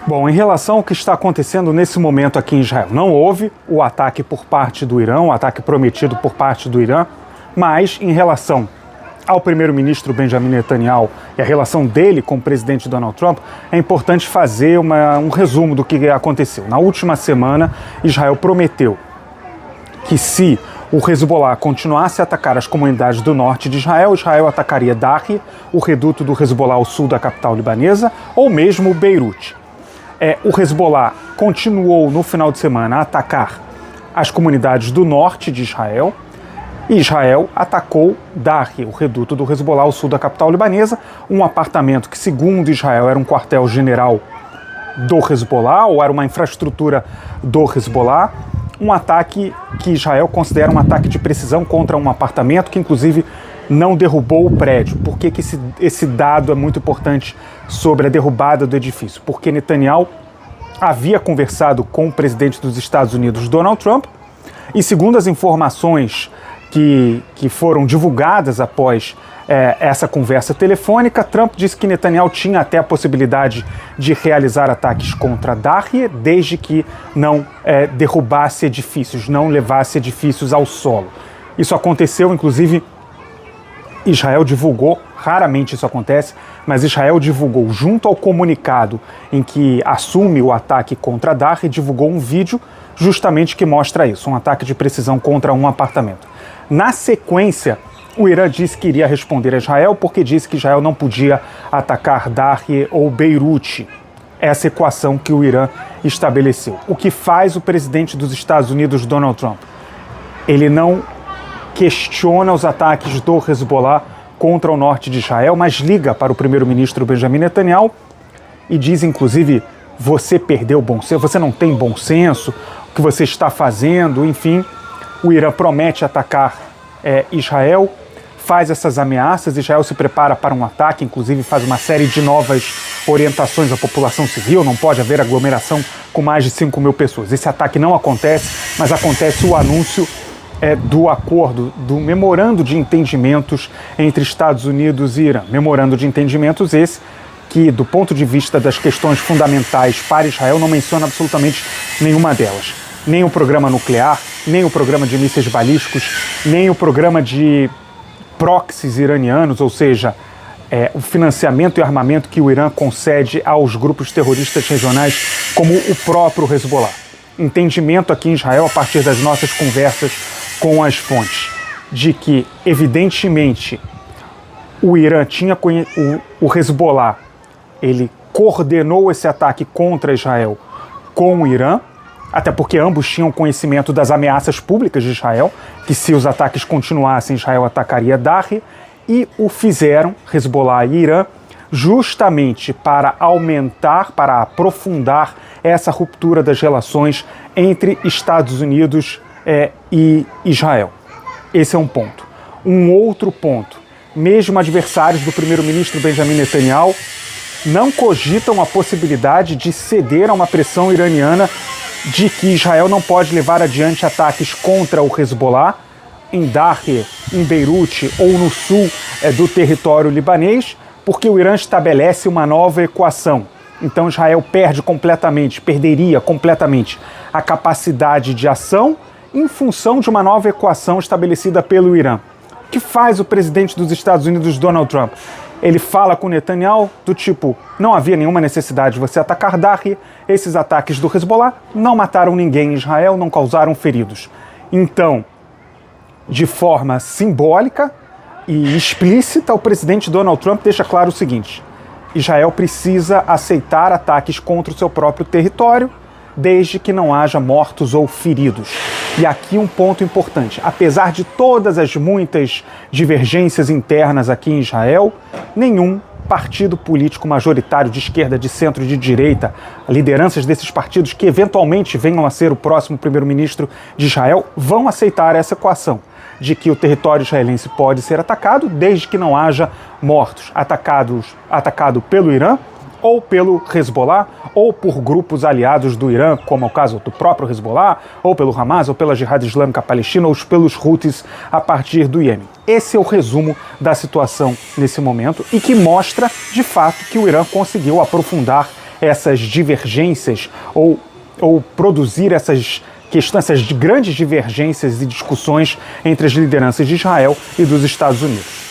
Bom, em relação ao que está acontecendo nesse momento aqui em Israel, não houve o ataque por parte do Irã, o ataque prometido por parte do Irã, mas em relação ao primeiro-ministro Benjamin Netanyahu e a relação dele com o presidente Donald Trump, é importante fazer um resumo do que aconteceu. Na última semana, Israel prometeu que se o Hezbollah continuasse a atacar as comunidades do norte de Israel, Israel atacaria Darri, o reduto do Hezbollah ao sul da capital libanesa, ou mesmo Beirute. O Hezbollah continuou no final de semana a atacar as comunidades do norte de Israel, e Israel atacou Darri, o reduto do Hezbollah ao sul da capital libanesa, um apartamento que, segundo Israel, era um quartel-general do Hezbollah, ou era uma infraestrutura do Hezbollah, um ataque que Israel considera um ataque de precisão contra um apartamento que, inclusive, não derrubou o prédio. Por que esse dado é muito importante sobre a derrubada do edifício? Porque Netanyahu havia conversado com o presidente dos Estados Unidos, Donald Trump, e segundo as informações que foram divulgadas após essa conversa telefônica, Trump disse que Netanyahu tinha até a possibilidade de realizar ataques contra Darri, desde que não derrubasse edifícios, não levasse edifícios ao solo. Isso aconteceu, inclusive, Israel divulgou, raramente isso acontece, mas Israel divulgou, junto ao comunicado em que assume o ataque contra Darri, divulgou um vídeo justamente que mostra isso, um ataque de precisão contra um apartamento. Na sequência, o Irã disse que iria responder a Israel porque disse que Israel não podia atacar Darri ou Beirute. Essa equação que o Irã estabeleceu. O que faz o presidente dos Estados Unidos, Donald Trump? Ele não questiona os ataques do Hezbollah contra o norte de Israel, mas liga para o primeiro-ministro Benjamin Netanyahu e diz, inclusive, você perdeu o bom senso, você não tem bom senso, o que você está fazendo, enfim. O Irã promete atacar Israel, faz essas ameaças, Israel se prepara para um ataque, inclusive faz uma série de novas orientações à população civil, não pode haver aglomeração com mais de 5 mil pessoas. Esse ataque não acontece, mas acontece o anúncio do acordo, do memorando de entendimentos entre Estados Unidos e Irã. Memorando de entendimentos esse que, do ponto de vista das questões fundamentais para Israel, não menciona absolutamente nenhuma delas. Nem o programa nuclear, nem o programa de mísseis balísticos, nem o programa de proxies iranianos, ou seja, o financiamento e armamento que o Irã concede aos grupos terroristas regionais, como o próprio Hezbollah. Entendimento aqui em Israel, a partir das nossas conversas com as fontes, de que, evidentemente, o Irã tinha o Hezbollah, ele coordenou esse ataque contra Israel com o Irã, até porque ambos tinham conhecimento das ameaças públicas de Israel, que se os ataques continuassem, Israel atacaria Darri, e o fizeram, Hezbollah e Irã, justamente para aumentar, para aprofundar essa ruptura das relações entre Estados Unidos e Israel. Esse é um ponto. Um outro ponto, mesmo adversários do primeiro-ministro Benjamin Netanyahu não cogitam a possibilidade de ceder a uma pressão iraniana de que Israel não pode levar adiante ataques contra o Hezbollah em Darri, em Beirute ou no sul do território libanês, porque o Irã estabelece uma nova equação. Então Israel perderia completamente a capacidade de ação em função de uma nova equação estabelecida pelo Irã. O que faz o presidente dos Estados Unidos, Donald Trump? Ele fala com Netanyahu do tipo, não havia nenhuma necessidade de você atacar Darri, esses ataques do Hezbollah não mataram ninguém em Israel, não causaram feridos. Então, de forma simbólica e explícita, o presidente Donald Trump deixa claro o seguinte: Israel precisa aceitar ataques contra o seu próprio território, desde que não haja mortos ou feridos. E aqui um ponto importante, apesar de todas as muitas divergências internas aqui em Israel, nenhum partido político majoritário de esquerda, de centro e de direita, lideranças desses partidos que eventualmente venham a ser o próximo primeiro-ministro de Israel, vão aceitar essa equação de que o território israelense pode ser atacado desde que não haja mortos, atacado pelo Irã, ou pelo Hezbollah, ou por grupos aliados do Irã, como é o caso do próprio Hezbollah, ou pelo Hamas, ou pela Jihad Islâmica Palestina, ou pelos Houthis a partir do Iêmen. Esse é o resumo da situação nesse momento e que mostra, de fato, que o Irã conseguiu aprofundar essas divergências ou produzir essas questões, essas grandes divergências e discussões entre as lideranças de Israel e dos Estados Unidos.